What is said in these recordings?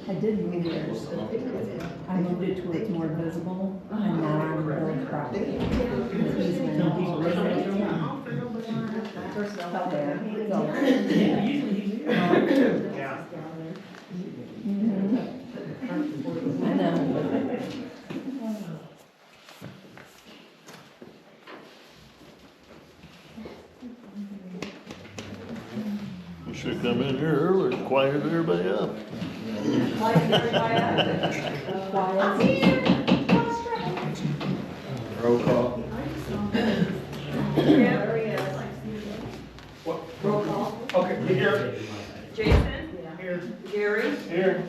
I did move it. I moved it to where it's more visible and non-built property. The easement up there, so. Yeah. I know. You should come in here early, quiet everybody up. Roll call. What? Roll call. Okay, here. Jason? Here. Gary? Here.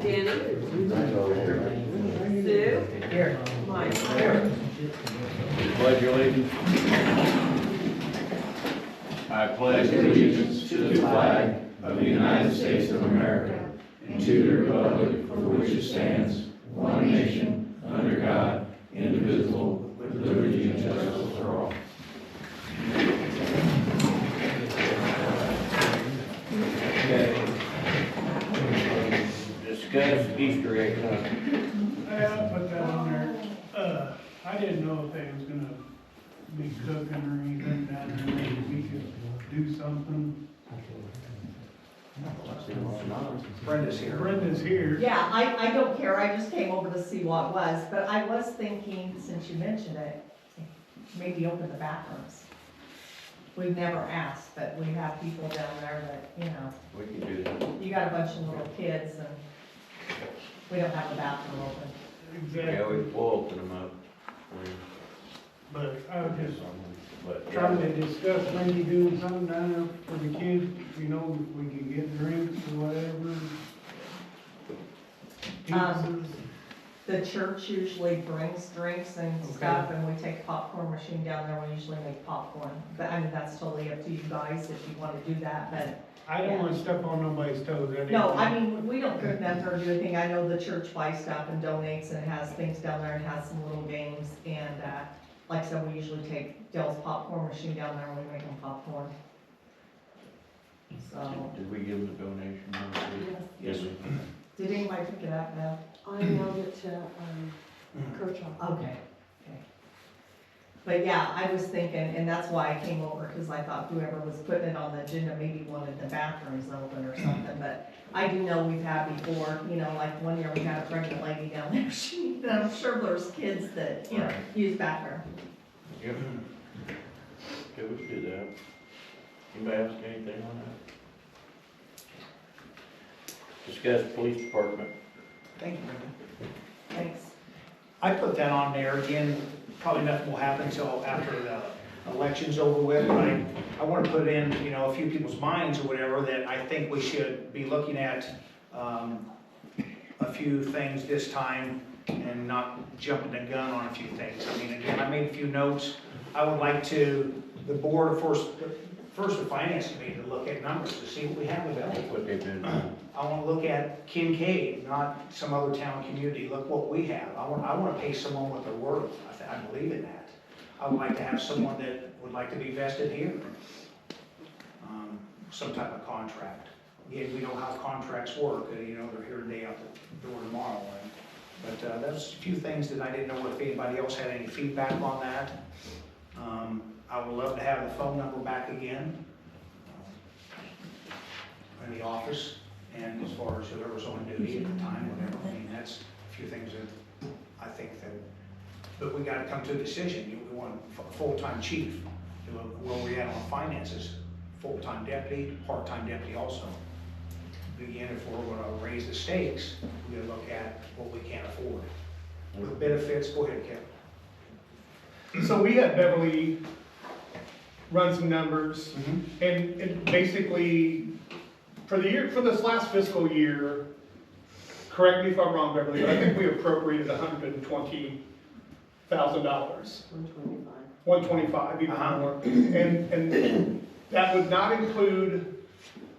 Danny? Sue? Here. Mike? Pledge allegiance. I pledge allegiance to the flag of the United States of America and to the republic for which it stands, one nation, under God, indivisible, with liberty and justice for all. Okay. Discuss Easter egg hunt. I put that on there. I didn't know if they was gonna be cooking or anything down there, maybe we could do something. Brenda's here. Brenda's here. Yeah, I don't care, I just came over to see what it was, but I was thinking, since you mentioned it, maybe open the bathrooms. We've never asked, but we have people down there that, you know, We can do that. you got a bunch of little kids and we don't have a bathroom open. Yeah, Exactly, we'll open them up. but I was just But, trying to discuss maybe doing something down there for the kids, you know, if we can get drinks or whatever. Pizzas. The church usually brings drinks and Okay. stuff, and we take popcorn machine down there, we usually make popcorn. But, I mean, that's totally up to you guys if you wanna do that, but I don't wanna step on nobody's toes. no, I mean, we don't cook nothing or do anything. I know the church buys stuff and donates and has things down there and has some little games. And, like I said, we usually take Dell's popcorn machine down there and we make them popcorn. So, Did we give them a donation? Yes. did anybody pick it up, Bev? I mailed it to, Kershaw. Okay, okay. But yeah, I was thinking, and that's why I came over, because I thought whoever was putting it on the agenda maybe wanted the bathrooms open or something, but I do know we've had before, you know, like one year we had a pregnant lady down there, and I'm sure there's kids that, you know, Right. use bathroom. Yep. Okay, we can do that. Anybody else got anything on that? Discuss police department. Thank you, Brenda. Thanks. I put that on there again, probably nothing will happen until after the election's over with, but I want to put in, you know, a few people's minds or whatever, that I think we should be looking at a few things this time and not jumping the gun on a few things. I mean, again, I made a few notes. I would like to, the board, first the finance committee to look at numbers to see what we have available. That's what they've been doing. I want to look at Kincaid, not some other town community. Look what we have. I want to pay someone what they're worth. I believe in that. I would like to have someone that would like to be vested here. Some type of contract. Again, we know how contracts work. You know, they're here today, out the door tomorrow. But there's a few things that I didn't know if anybody else had any feedback on that. I would love to have the phone number back again in the office. And as far as whoever's on duty at the time, whatever, I mean, that's a few things that I think that, but we gotta come to a decision. We want a full-time chief. Where we at on finances, full-time deputy, part-time deputy also. Again, if we're gonna raise the stakes, we gotta look at what we can't afford. With benefits, go ahead, Kevin. So we had Beverly run some numbers, Mm-hmm. and basically, for this last fiscal year, correct me if I'm wrong, Beverly, but I think we appropriated $120,000. 125. 125, even more. And that would not include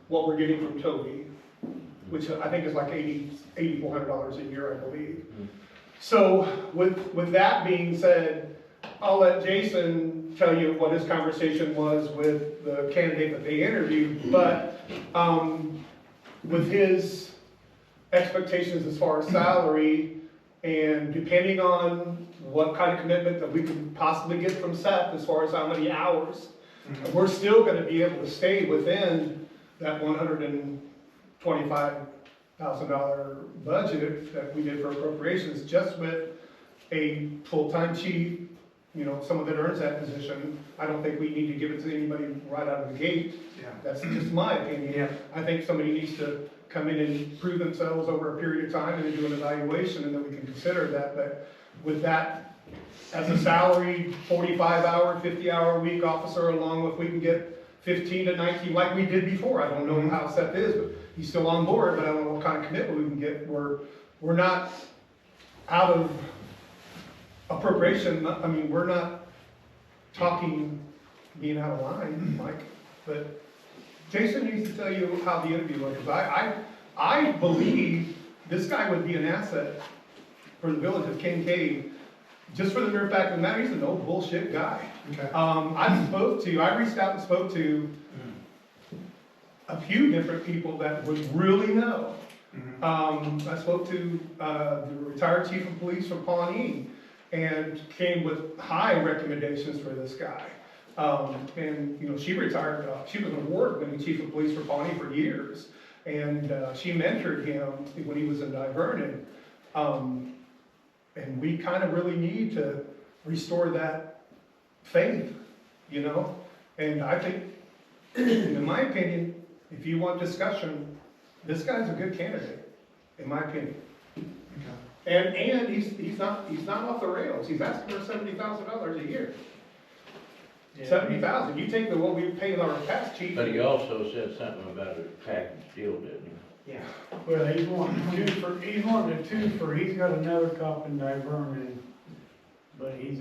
what we're getting from Toby, which I think is like $8,400 a year, I believe. So with that being said, I'll let Jason tell you what his conversation was with the candidate that they interviewed, but, with his expectations as far as salary, and depending on what kind of commitment that we could possibly get from Seth as far as how many hours, we're still gonna be able to stay within that $125,000 budget that we did for appropriations, just with a full-time chief, you know, someone that earns that position. I don't think we need to give it to anybody right out of the gate. Yeah. That's just my opinion. Yeah. I think somebody needs to come in and prove themselves over a period of time and then do an evaluation, and then we can consider that. But with that, as a salary, 45-hour, 50-hour week officer, along with, we can get 15 to 19, like we did before. I don't know how Seth is, but he's still on board, but I don't know what kind of commitment we can get. We're not out of appropriation. I mean, we're not talking being out of line, Mike, but Jason needs to tell you how the interview went, because I believe this guy would be an asset for the village of Kincaid, just for the mere fact of the matter, he's a no bullshit guy. Okay. I reached out and spoke to a few different people that would really know. I spoke to the retired chief of police from Pawnee, and came with high recommendations for this guy. And, you know, she retired, she was an award-winning chief of police for Pawnee for years, and she mentored him when he was in Divernon. And we kind of really need to restore that faith, you know? And I think, in my opinion, if you want discussion, this guy's a good candidate, in my opinion. And he's not off the rails. He's asking for $70,000 a year. Yeah. 70,000. You take what we paid our past chief. But he also said something about a package deal, didn't he? Yeah. Well, he's wanting he's got another cop in Divernon, but he's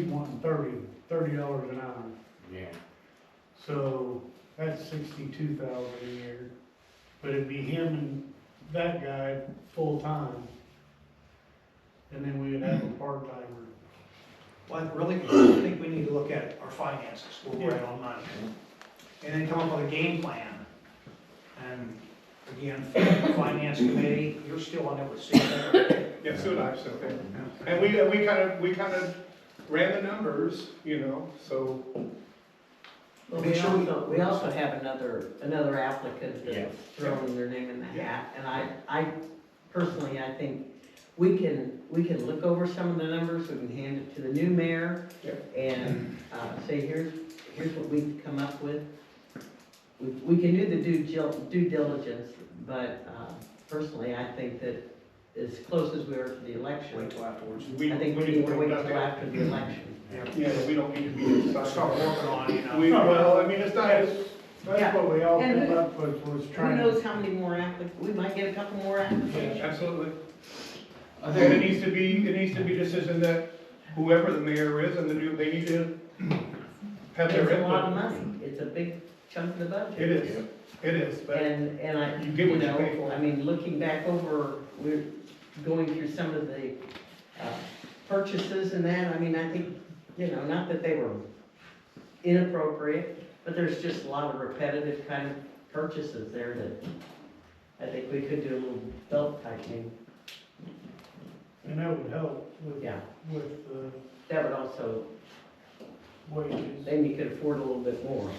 wanting $30 an hour. Yeah. So that's $62,000 a year. But it'd be him and that guy full-time. And then we would have a part-timer. Well, I really think we need to look at our finances, where we're at on money. And then come up with a game plan. And again, finance committee, you're still on there with Sue. Yeah, Sue and I are still there. And we kind of ran the numbers, you know, so. Well, Make sure we also have another applicant Yeah. that's throwing their name in the hat, and I personally, I think we can look over some of the numbers, we can hand it to the new mayor, and, say, here's what we've come up with. We can do the due diligence, but, personally, I think that as close as we are to the election, Wait till afterwards. I think we need to wait until after the election. Yeah, we don't need to be inside. Start working on, you know. Well, I mean, it's not, That's what we all And came who- up with, was Who trying knows to. how many more we might get a couple more applications. absolutely. And it needs to be a decision that whoever the mayor is and they need to have their It's a lot of input. money, it's a big chunk of the budget. It is, but And I, you get what you know, pay for. I mean, looking back over, we're going through some of the purchases and that, I mean, I think, you know, not that they were inappropriate, but there's just a lot of repetitive kind of purchases there that I think we could do a little belt tightening. And that would help with, Yeah, with the that would also, wages. then you could afford a little bit more.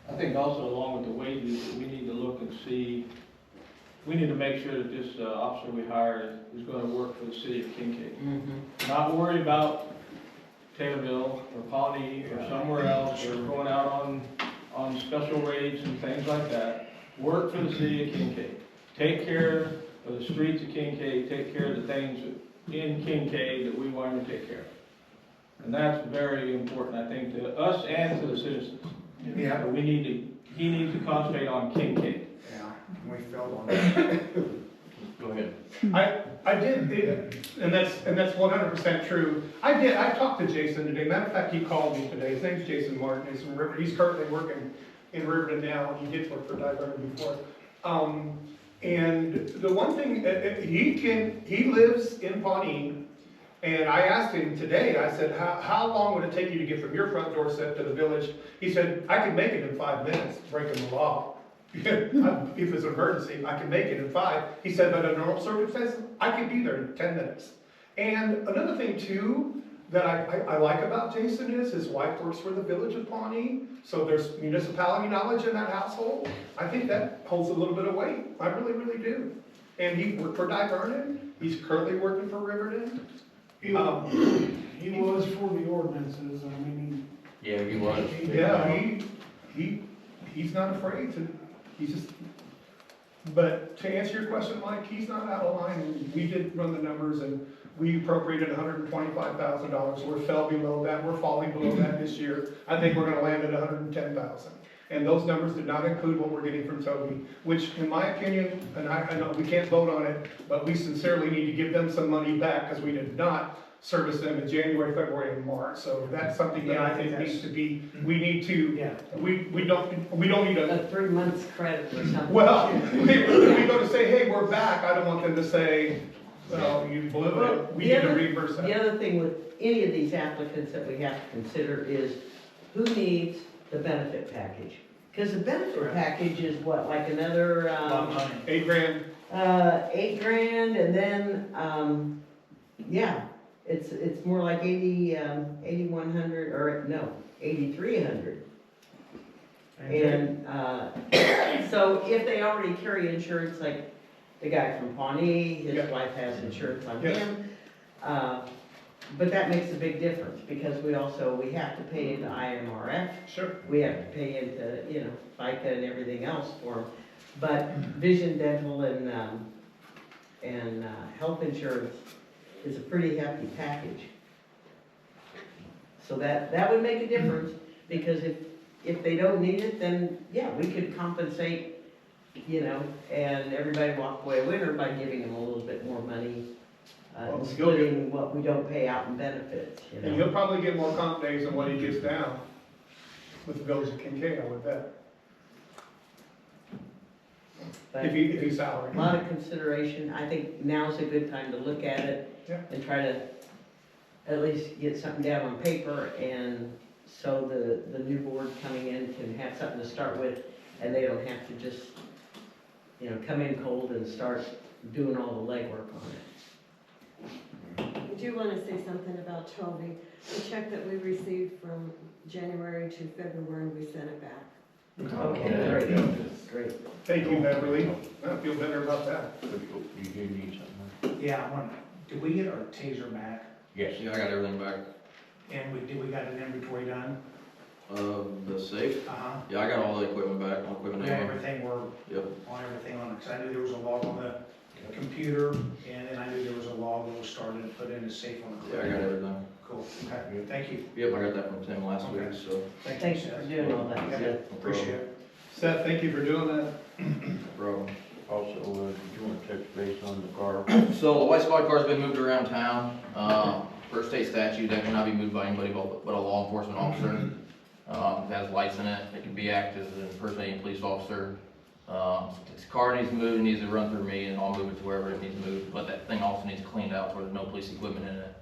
I think also along with the wages, that we need to look and see, we need to make sure that this officer we hire is gonna work for the city of Kincaid. Not worry about Taylorville or Pawnee or somewhere else, or going out on special raids and things like that. Work for the city of Kincaid. Take care of the streets of Kincaid, take care of the things in Kincaid that we want him to take care of. And that's very important, I think, to us and to the citizens. Yeah. But he needs to concentrate on Kincaid. Yeah, we failed on that. Go ahead. I did, and that's 100% true. I talked to Jason today. Matter of fact, he called me today. His name's Jason Martin. He's from River. He's currently working in Riverton now, and he did work for Divernon before. And the one thing, he lives in Pawnee, and I asked him today, I said, how long would it take you to get from your front doorstep to the village? He said, I could make it in 5 minutes, breaking the law. If it's an emergency, I can make it in 5. He said, but under normal circumstances, I could be there in 10 minutes. And another thing too, that I like about Jason is his wife works for the village of Pawnee, so there's municipality knowledge in that household. I think that holds a little bit of weight. I really, really do. And he worked for Di Vernon. He's currently working for Riverton. He was for the ordinances, I mean, Yeah, he was. Yeah, he's not afraid to, he's just, but to answer your question, Mike, he's not out of line. We did run the numbers and we appropriated $125,000. We fell below that, we're falling below that this year. I think we're gonna land at $110,000. And those numbers did not include what we're getting from Toby, which in my opinion, and I know we can't vote on it, but we sincerely need to give them some money back because we did not service them in January, February, and March. So that's something that I think needs to be, we need to, we don't need A 3 months credit or something. well, we go to say, hey, we're back, I don't want them to say, well, you blew it, we need to reimburse that. The other thing with any of these applicants that we have to consider is who needs the benefit package? Because the benefit package is what, like another, $8 grand. 8 grand, and then, yeah, it's more like 8,100, or no, 8,300. And, so if they already carry insurance, like the guy from Pawnee, his wife has insurance on him, but that makes a big difference, because we have to pay into IMRF. Sure. We have to pay into, FICA and everything else for them. But vision, dental, and health insurance is a pretty hefty package. So that would make a difference, because if they don't need it, then, yeah, we could compensate, and everybody walk away a winner by giving them a little bit more money, and splitting what we don't pay out in benefits, And he'll probably get more comp days than what he gets down with the village of Kincaid, I would bet. But If he's salary. a lot of consideration. I think now's a good time to look at it and try to at least get something down on paper, and so the new board coming in can have something to start with, and they don't have to just, come in cold and start doing all the legwork on it. I do want to say something about Toby. The check that we received from January to February, we sent it back. Okay, great. Thank you, Beverly. I feel better about that. You do need something. Yeah, did we get our taser back? Yes. Yeah, I got everything back. And did we got an inventory done? The safe? Uh-huh. Yeah, I got all the equipment back, all equipment. We got everything, Yep. on everything on it, because I knew there was a log on the computer, and then I knew there was a log that was started and put in a safe on the Yeah, I got everything. Cool, okay, thank you. Yep, I got that from Tim last Okay. week, so. Thanks for doing all that. Yeah, appreciate it. Seth, thank you for doing that. Bro. Also, did you want to touch base on the car? So the white squad car's been moved around town. Per state statute, that cannot be moved by anybody but a law enforcement officer. It has lights in it, it can be active as an impersonating police officer. This car needs moved, it needs to run through me, and I'll move it to wherever it needs moved, but that thing also needs cleaned out where there's no police equipment in it.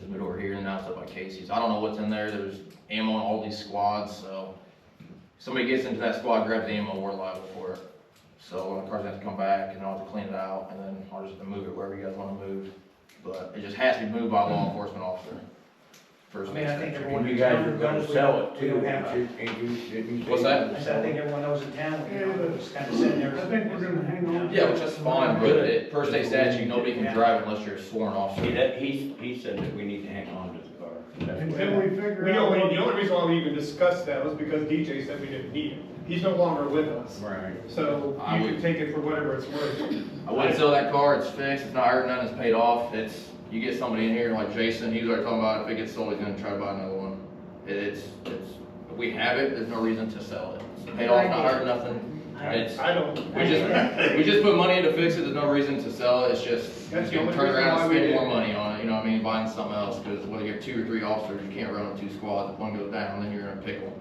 It's moved over here, and now it's up by Casey's. I don't know what's in there, there's ammo in all these squads, so if somebody gets into that squad, grabs the ammo, we're liable for it. So the car's gonna have to come back, and I'll have to clean it out, and then I'll just move it wherever you guys wanna move. But it just has to be moved by a law enforcement officer. I mean, I think everyone. You guys are gonna sell it We too, don't have to. didn't you say? What's that? I said, I think everyone knows in town, it's kind of sitting there. I think we're gonna hang on. Yeah, which that's fine, but per state statute, nobody can drive unless you're a sworn officer. He said that we need to hang on to the car. That's what- Until we figure The out. only reason why we even discussed that was because DJ said we didn't need it. He's no longer with us. Right. So you can take it for whatever it's worth. I wouldn't sell that car, it's fixed, it's not hurting nothing, it's paid off. You get somebody in here like Jason, he's already talking about if it gets sold, he's gonna try to buy another one. If we have it, there's no reason to sell it. It's paid off, not hurting nothing. I don't. We just put money in to fix it, there's no reason to sell it, it's just, That's you can the turn only around and reason why we spend did more it. money on it, you know what I mean, buying something else, because whether you have 2 or 3 officers, you can't run on 2 squads. If one goes down, then you're in a pickle.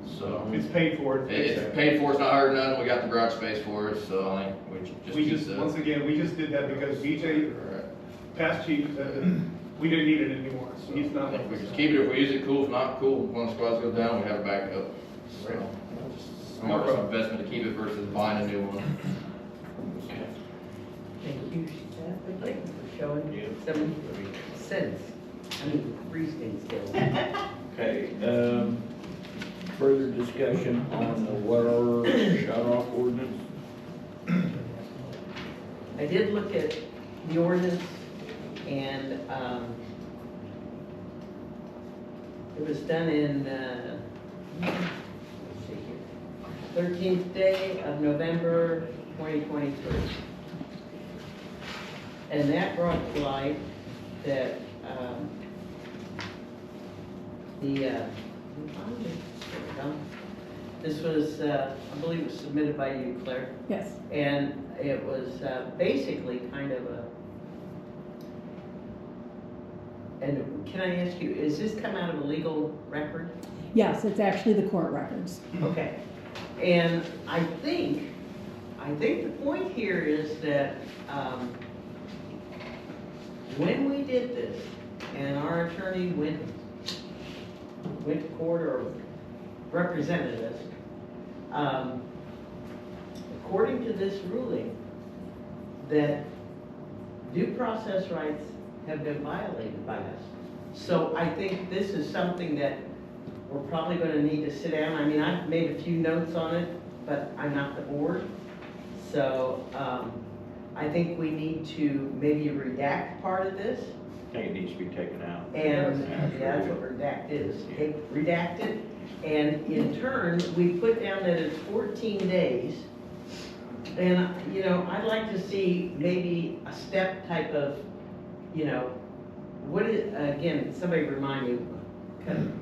So, It's paid for. it's paid for, it's not hurting nothing, we got the garage space for it, so I think we just We keep just, the. once again, we just did that because BJ, Right. past chief, said that we didn't need it anymore, so he's I not. think we just keep it, if we use it, cool, if not, cool, when the squad goes down, we have it back up. So, more of an investment to keep it versus buying a new one. Thank you, Steph, thank you for showing some sense, reasoning skills. Okay, further discussion on the water shut-off ordinance? I did look at the ordinance and, it was done in, let's see here, 13th day of November 2023. And that brought to light that, this was, I believe it was submitted by you, Claire. Yes. And it was basically kind of a, and can I ask you, is this come out of a legal record? Yes, it's actually the court records. Okay. And I think the point here is that when we did this and our attorney went to court or represented us, according to this ruling, that due process rights have been violated by us. So I think this is something that we're probably going to need to sit down. I mean, I've made a few notes on it, but I'm not the board. So I think we need to maybe redact part of this. I think it needs to be taken out. And yeah, that's what redact is. Redact it. And in turn, we put down that it's 14 days. And, you know, I'd like to see maybe a step type of, you know, what is, again, somebody remind me, kind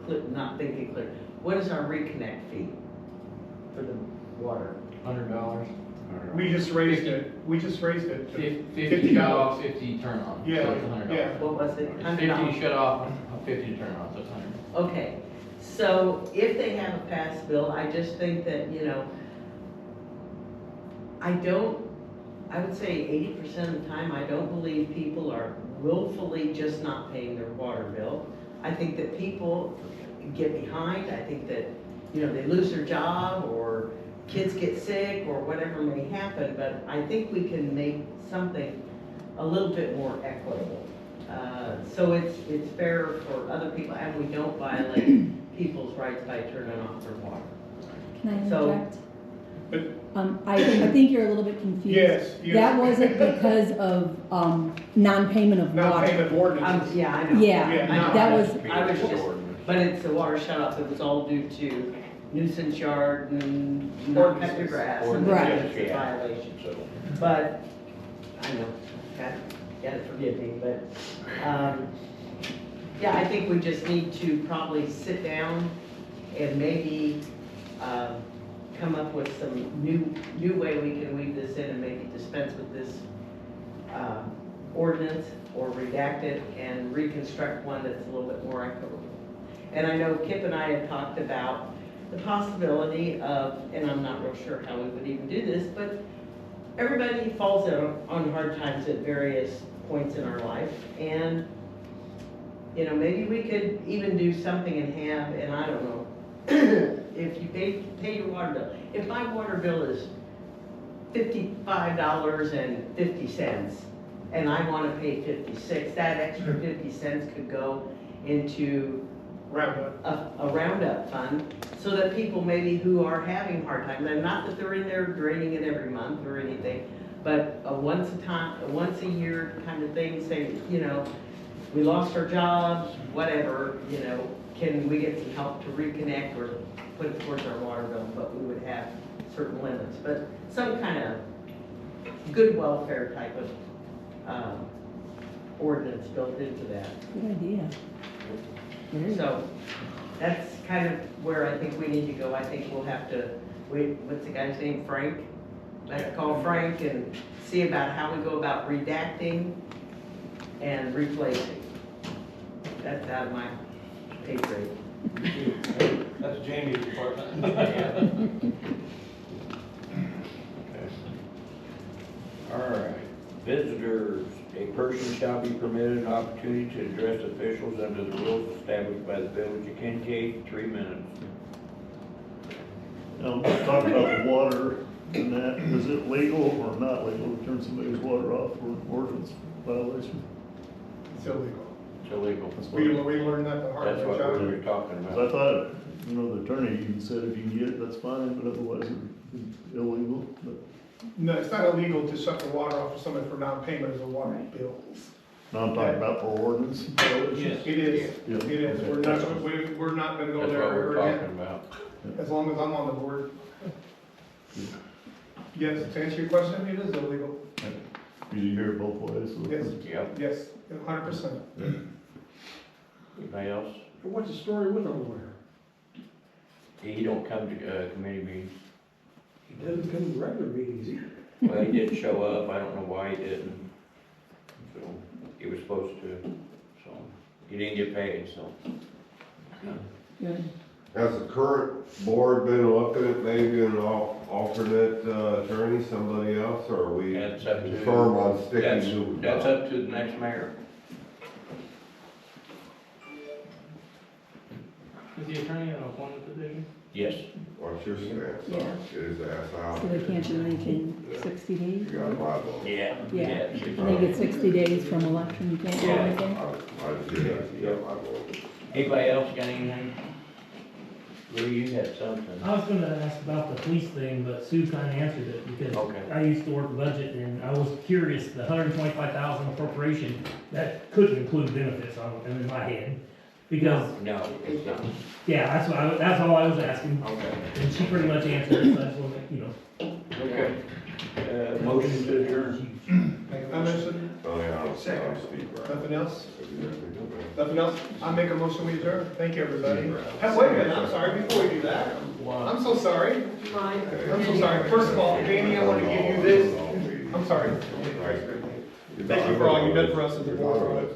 of not thinking clear. What is our reconnect fee for the water? $100. We just raised it, to 50 shut off, 50 turn on. Yeah, So it's $100. yeah. What was it? It's 50 shut off, 50 to turn on, so it's 100. Okay, so if they have a pass bill, I just think that, you know, I would say 80% of the time, I don't believe people are willfully just not paying their water bill. I think that people get behind, I think that, you know, they lose their job or kids get sick or whatever may happen, but I think we can make something a little bit more equitable. So it's fair for other people and we don't violate people's rights by turning off their water. Can I So- interject? But I think you're a little bit confused. yes. That wasn't because of, non-payment of water. Non-payment ordinances. Yeah, I know. Yeah, Yeah, I know. that was, I was just, but it's the water shut off, it was all due to nuisance yard and not cut your grass and Right. it's a violation. But, I know, gotta forgive me, but, yeah, I think we just need to probably sit down and maybe, come up with some new way we can weave this in and maybe dispense with this, ordinance or redact it and reconstruct one that's a little bit more equitable. And I know Kip and I had talked about the possibility of, and I'm not real sure how we would even do this, but everybody falls on hard times at various points in our life. And, you know, maybe we could even do something and have, and I don't know, if you pay your water bill. If my water bill is $55.50 and I want to pay 56, that extra 50 cents could go into Roundup. a roundup fund so that people maybe who are having hard times, and not that they're in there draining it every month or anything, but a once a year kind of thing, saying, you know, we lost our jobs, whatever, you know, can we get some help to reconnect or put it towards our water bill, but we would have certain limits, but some kind of good welfare type of ordinance built into that. good idea. So that's kind of where I think we need to go. I think we'll have to, what's the guy's name, Frank? Let's call Frank and see about how we go about redacting and replacing. That's out of my pay grade. That's Jamie's department. All right, visitors, a person shall be permitted an opportunity to address officials under the rules established by the village of Kincaid, 3 minutes. Now, let's talk about the water and that. Is it legal or not legal to turn somebody's water off for an ordinance violation? It's illegal. It's illegal. We learned that the hard way, That's what John. we were talking 'Cause I about. thought, you know, the attorney even said if you can get it, that's fine, but otherwise it's illegal. But No, it's not illegal to shut the water off for somebody for non-payment of the water bills. now I'm talking about for ordinance violations. Yes. It is, Yeah. it is. We're not, we're not gonna go That's there what we're ever again, talking about. as long as I'm on the board. Yes, to answer your question, it is illegal. You hear it both ways. So. Yes. Yep. Yes, 100%. Anybody else? What's the story with our lawyer? He don't come to, committee meetings. He doesn't come to regular meetings either. Well, he didn't show up, I don't know why he didn't. So, he was supposed to, so, he didn't get paid, so. Good. Has the current board been looking at maybe an alternate attorney, somebody else, or are we That's up to. firm on sticking That's, to? that's up to the next mayor. Is the attorney an appointed position? Yes. What's your stance? Yeah. Is that how? So they can't do anything 60 days? You got a Bible. Yeah. Yeah. And they get 60 days from election, you can't do Yeah. anything? I did, you got my vote. Anybody else got anything? Lou, you had something. I was gonna ask about the police thing, but Sue kinda answered it, because Okay. I used to work budget, and I was curious, the 125,000 appropriation, that couldn't include benefits in my head. Because, No, it's not. yeah, that's all I was asking, Okay. and she pretty much answered it, so I just wanna, Okay. Motion to adjourn. I mentioned, Oh, yeah, I don't speak right. nothing else? Nothing else? I make a motion we adjourn. Thank you, everybody. Hey, wait a minute, I'm sorry, before we do that, I'm so sorry. Mine. I'm so sorry. First of all, Danny, I want to give you this. I'm sorry. Thank you for all you've done for us as a board.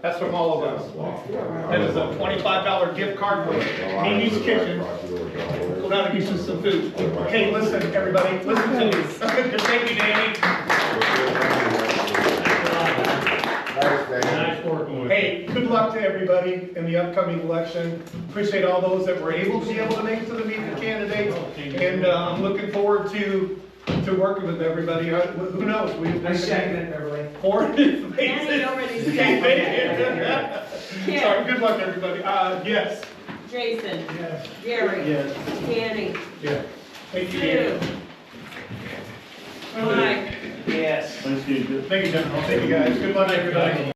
That's from all of us. That is a $25 gift card for Amy's Kitchen. Go down and get you some food. Hey, listen, everybody, listen to me. Thank you, Danny. Nice working with you. Hey, good luck to everybody in the upcoming election. Appreciate all those that were able to make it to the meeting candidates. And I'm looking forward to working with everybody. Who knows? I second it, Beverly. Four faces. Danny already Okay, said. thank you. Sorry, good luck, everybody. Yes. Jason. Yes. Gary. Yes. Danny. Yeah. Thank you, Sue. Dan. Mike. Yes. Thanks, Keith. Thank you, General. Thank you, guys. Good luck, everybody.